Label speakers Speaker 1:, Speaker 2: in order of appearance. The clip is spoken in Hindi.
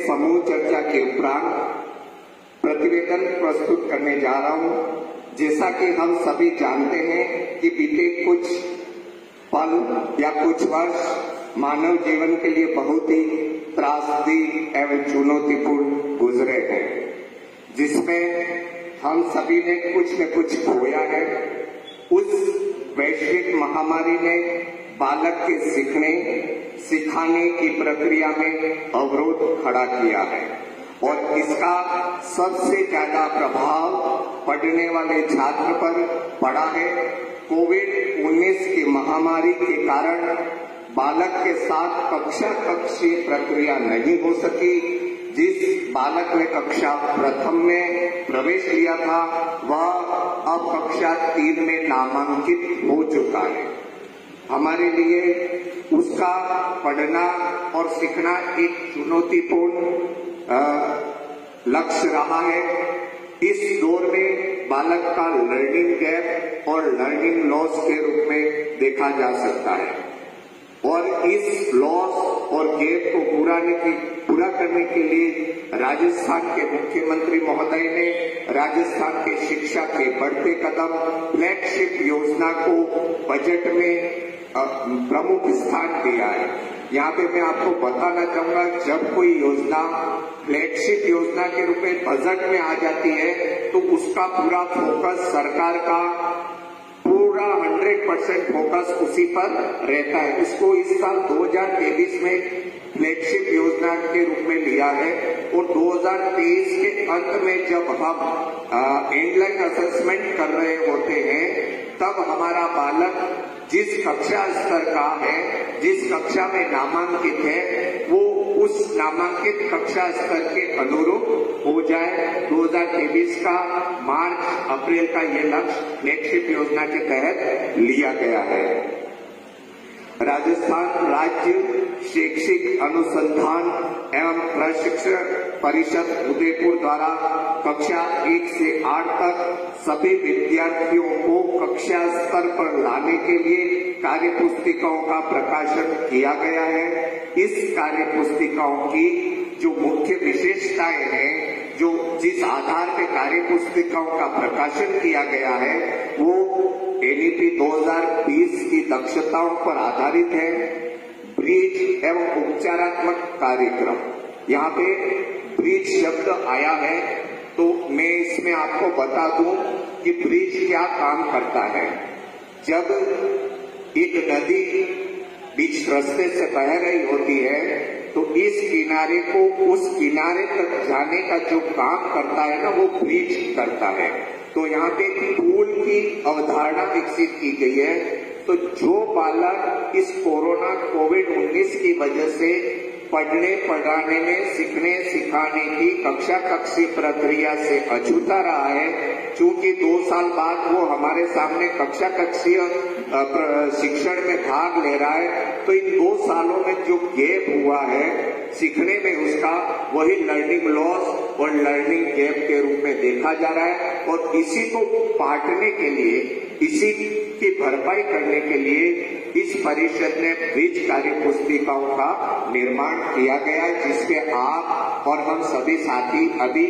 Speaker 1: समूह चर्चा के उपरांत प्रतिवेदन प्रस्तुत करने जा रहा हूं। जैसा कि हम सभी जानते हैं कि बीते कुछ पल या कुछ वर्ष मानव जीवन के लिए बहुत ही त्रासदी एवं चुनौतीपूर्ण गुजरे हैं, जिसमें हम सभी ने कुछ न कुछ खोया है। उस वैश्विक महामारी ने बालक के सीखने सिखाने की प्रक्रिया में अवरोध खड़ा किया है और इसका सबसे ज्यादा प्रभाव पढ़ने वाले छात्र पर पड़ा है। कोविड-19 की महामारी के कारण बालक के साथ कक्षा कक्षीय प्रक्रिया नहीं हो सकी। जिस बालक ने कक्षा प्रथम में प्रवेश लिया था वह अब कक्षा 3 में नामांकित हो चुका है। हमारे लिए उसका पढ़ना और सीखना एक चुनौतीपूर्ण लक्ष्य रहा है। इस दौर में बालक का लर्निंग गैप और लर्निंग लॉस के रूप में देखा जा सकता है और इस लॉस और गैप को पूरा करने के लिए राजस्थान के मुख्यमंत्री महोदय ने राजस्थान के शिक्षा के बढ़ते कदम फ्लैगशिप योजना को बजट में प्रमुख स्थान दिया है। यहाँ पे मैं आपको बताना चाहूंगा, जब कोई योजना फ्लैगशिप योजना के रूप में बजट में आ जाती है तो उसका पूरा फोकस सरकार का पूरा 100% फोकस उसी पर रहता है। इसको इस साल 2023 में फ्लैगशिप योजना के रूप में लिया है और 2023 के अंत में जब हम एंडलाइन असेसमेंट कर रहे होते हैं तब हमारा बालक जिस कक्षा स्तर का है, जिस कक्षा में नामांकित है, वो उस नामांकित कक्षा स्तर के अनुरूप हो जाए। 2023 का मार्च अप्रैल का ये लक्ष्य फ्लैगशिप योजना के तहत लिया गया है। राजस्थान राज्य शैक्षिक अनुसंधान एवं प्रशिक्षण परिषद उदयपुर द्वारा कक्षा 1 से 8 तक सभी विद्यार्थियों को कक्षा स्तर पर लाने के लिए कार्य पुस्तिकाओं का प्रकाशन किया गया है। इस कार्य पुस्तिकाओं की जो मुख्य विशेषताएं हैं, जो जिस आधार पे कार्य पुस्तिकाओं का प्रकाशन किया गया है, वो एनईपी 2020 की दक्षताओं पर आधारित है। ब्रीज एवं उपचारात्मक कार्यक्रम, यहाँ पे ब्रीज शब्द आया है तो मैं इसमें आपको बता दूं कि ब्रिज क्या काम करता है। जब एक नदी बीच रास्ते से बह रही होती है तो इस किनारे को उस किनारे तक जाने का जो काम करता है ना, वो ब्रिज करता है। तो यहाँ पे पुल की अवधारणा विकसित की गई है। तो जो बालक इस कोविड-19 की वजह से पढ़ने पढ़ाने में सीखने सिखाने की कक्षा कक्षीय प्रक्रिया से अछूता रहा है, चूंकि 2 साल बाद वो हमारे सामने कक्षा कक्षीय शिक्षण में भाग ले रहा है, तो इन 2 सालों में जो गैप हुआ है सीखने में उसका, वही लर्निंग लॉस और लर्निंग गैप के रूप में देखा जा रहा है। और इसी को पाटने के लिए, इसी की भरपाई करने के लिए इस परिषद ने ब्रिज कार्य पुस्तिकाओं का निर्माण किया गया, जिसपे आप और हम सभी साथी अभी